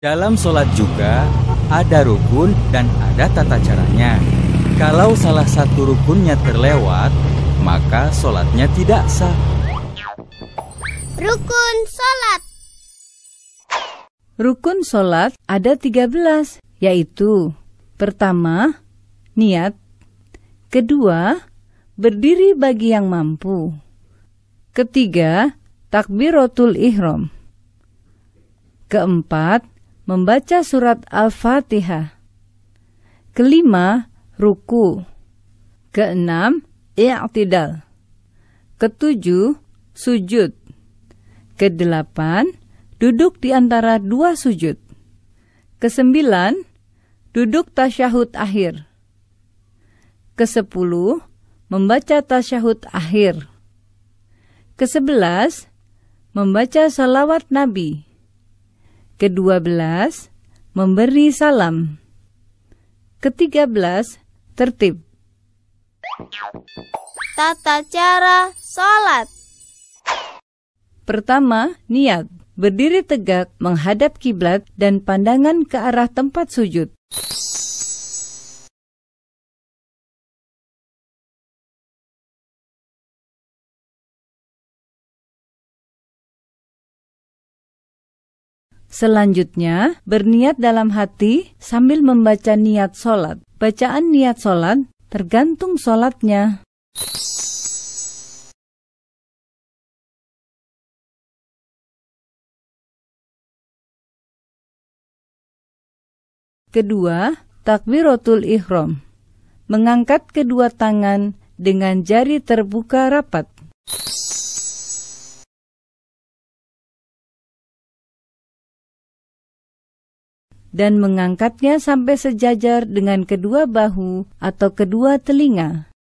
Dalam sholat juga ada rukun dan ada tata caranya. Kalau salah satu rukunnya terlewat, maka sholatnya tidak sah. Rukun sholat. Rukun sholat ada 13, yaitu: pertama, niat; kedua, berdiri bagi yang mampu; ketiga, takbiratul ihram; keempat, membaca surat Al-Fatihah; kelima, ruku; keenam, i'tidal; ketujuh, sujud; kedelapan, duduk di antara dua sujud; kesembilan, duduk tasyahud akhir; kesepuluh, membaca tasyahud akhir; ke-11, membaca salawat Nabi; ke-12, memberi salam; ke-13, tertib. Tata cara sholat. Pertama, niat. Berdiri tegak menghadap kiblat dan pandangan ke arah tempat sujud. Selanjutnya, berniat dalam hati sambil membaca niat sholat. Bacaan niat sholat tergantung sholatnya. Kedua, takbiratul ihram. Mengangkat kedua tangan dengan jari terbuka rapat. Dan mengangkatnya sampai sejajar dengan kedua bahu atau kedua telinga.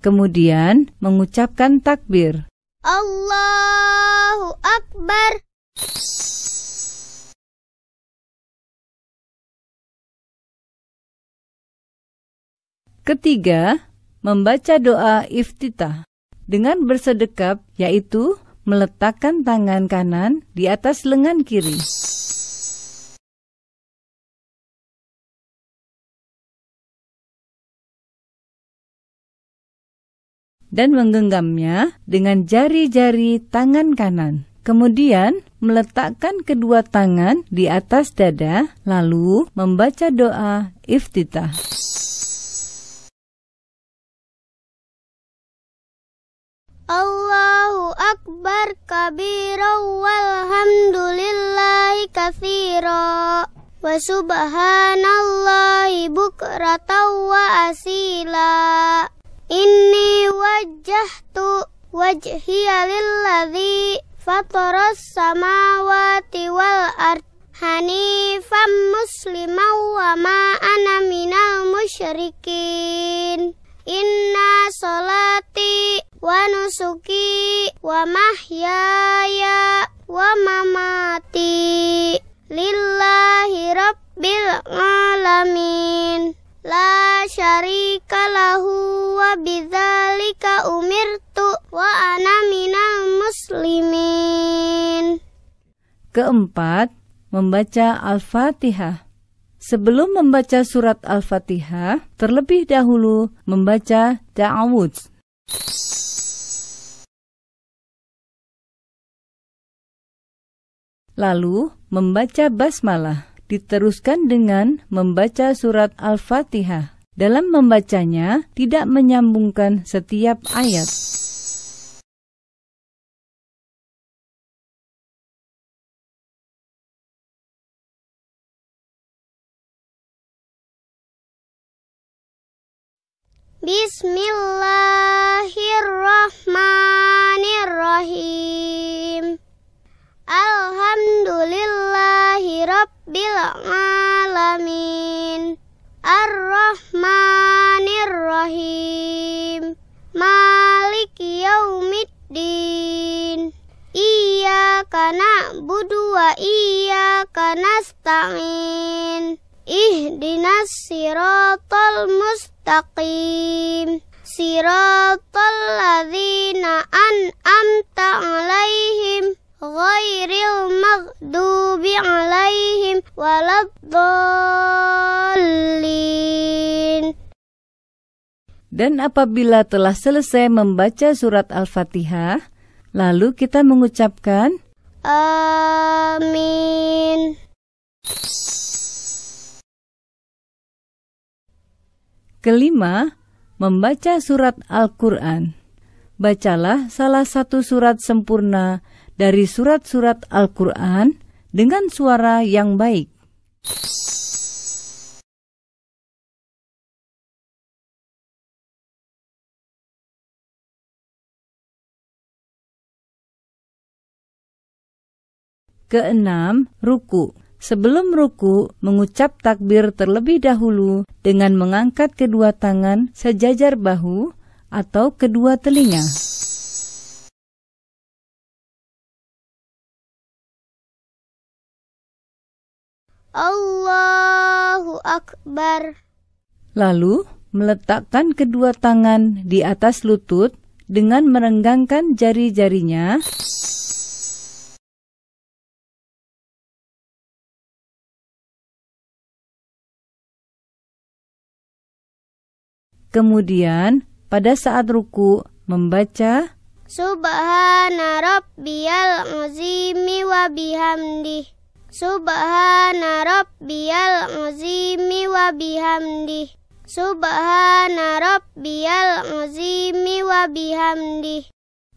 Kemudian mengucapkan takbir. Allahu Akbar. Ketiga, membaca doa iftitah dengan bersedekap, yaitu meletakkan tangan kanan di atas lengan kiri. Dan menggenggamnya dengan jari-jari tangan kanan. Kemudian meletakkan kedua tangan di atas dada, lalu membaca doa iftitah. Allahu Akbar kabira walhamdulillahi katsira wa subhanallahi bukratan wa asila. Inni wajjahtu wajhiya lilladzi fataras samawati wal ard hanifan musliman wa ma ana minal musyrikin. Inna sholati wa nusuki wa mahyaya wa mamati lillahi rabbil alamin la syarika lahu wa bidzalika umirtu wa ana minal muslimin. Keempat, membaca Al-Fatihah. Sebelum membaca surat Al-Fatihah, terlebih dahulu membaca ta'awudz. Lalu membaca basmalah, diteruskan dengan membaca surat Al-Fatihah. Dalam membacanya, tidak menyambungkan setiap ayat. Bismillahirrahmanirrahim. Alhamdulillahi rabbil alamin. Ar-Rahmanir-Rahim. Maliki yaumiddin. Iyyaka na'budu wa iyyaka nasta'in. Ihdinas siratal mustaqim. Siratal ladzina waladdallin. Dan apabila telah selesai membaca surat Al-Fatihah, lalu kita mengucapkan Amin. Kelima, membaca surat Al-Quran. Bacalah salah satu surat sempurna dari surat-surat Al-Quran dengan suara yang baik. Keenam, ruku. Sebelum ruku, mengucap takbir terlebih dahulu dengan mengangkat kedua tangan sejajar bahu atau kedua telinga. Allahu Akbar. Lalu, meletakkan kedua tangan di atas lutut dengan merenggangkan jari-jarinya. Kemudian, pada saat ruku, membaca Subhana rabbiyal azimi wa bihamdih. Subhana rabbiyal azimi wa bihamdih. Subhana rabbiyal azimi wa bihamdih.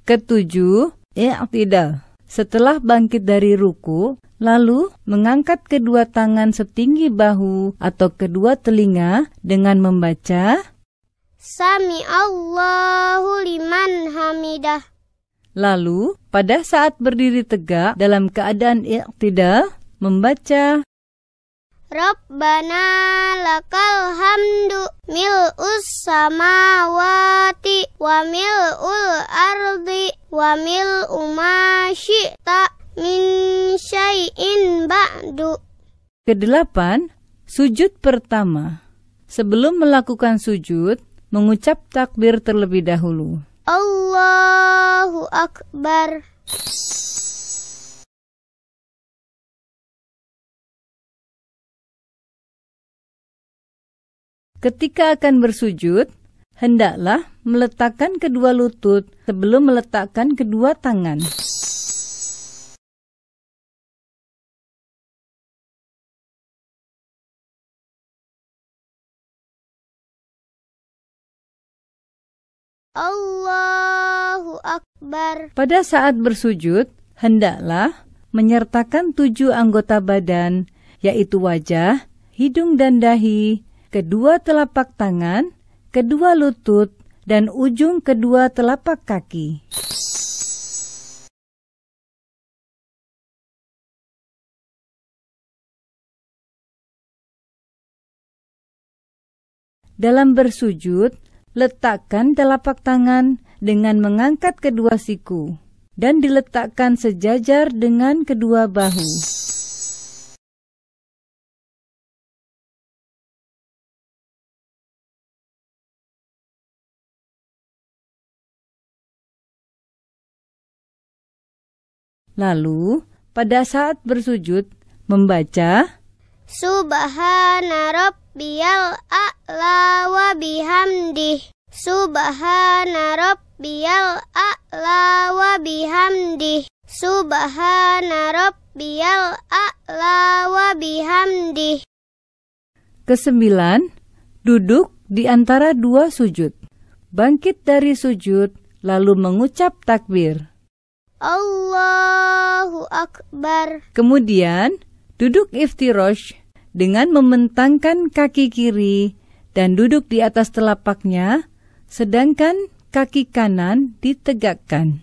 Ketujuh, i'tidal. Setelah bangkit dari ruku, lalu mengangkat kedua tangan setinggi bahu atau kedua telinga dengan membaca Sami Allahu liman hamidah. Lalu, pada saat berdiri tegak dalam keadaan i'tidal, membaca Rabbana lakal hamdu mil'us samawati wa mil'ul ardi wa mil'u ma syi'ta min syai'in ba'du. Kedelapan, sujud pertama. Sebelum melakukan sujud, mengucap takbir terlebih dahulu. Allahu Akbar. Ketika akan bersujud, hendaklah meletakkan kedua lutut sebelum meletakkan kedua tangan. Allahu Akbar. Pada saat bersujud, hendaklah menyertakan 7 anggota badan, yaitu wajah, hidung dan dahi, kedua telapak tangan, kedua lutut, dan ujung kedua telapak kaki. Dalam bersujud, letakkan telapak tangan dengan mengangkat kedua siku dan diletakkan sejajar dengan kedua bahu. Lalu, pada saat bersujud, membaca Subhana rabbiyal a'la wa bihamdih. Subhana rabbiyal a'la wa bihamdih. Subhana rabbiyal a'la wa bihamdih. Kesembilan, duduk di antara 2 sujud. Bangkit dari sujud, lalu mengucap takbir. Allahu Akbar. Kemudian, duduk iftirosh dengan membentangkan kaki kiri dan duduk di atas telapaknya, sedangkan kaki kanan ditegakkan.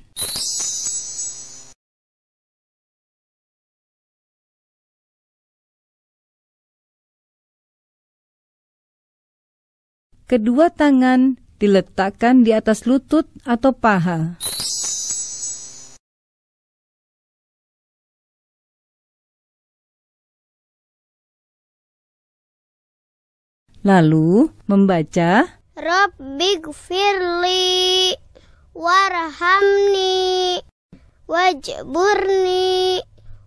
Kedua tangan diletakkan di atas lutut atau paha. Lalu membaca Rabbighfirli warhamni wajburni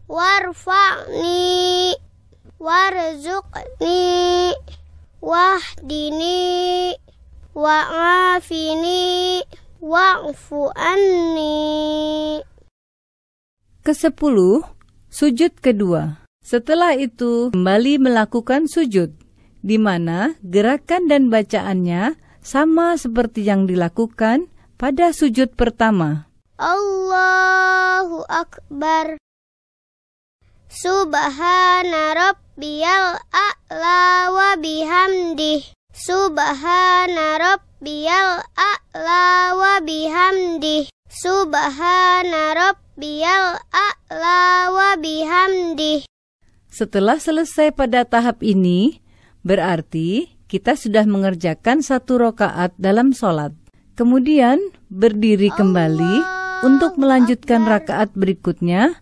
warfa'ni warzuqni wahdini wa'afini wa'fu anni. Ke-10, sujud kedua. Setelah itu kembali melakukan sujud, di mana gerakan dan bacaannya sama seperti yang dilakukan pada sujud pertama. Allahu Akbar. Subhana rabbiyal a'la wa bihamdih. Subhana rabbiyal a'la wa bihamdih. Subhana rabbiyal a'la wa bihamdih. Setelah selesai pada tahap ini, berarti kita sudah mengerjakan 1 rakaat dalam sholat. Kemudian berdiri kembali untuk melanjutkan rakaat berikutnya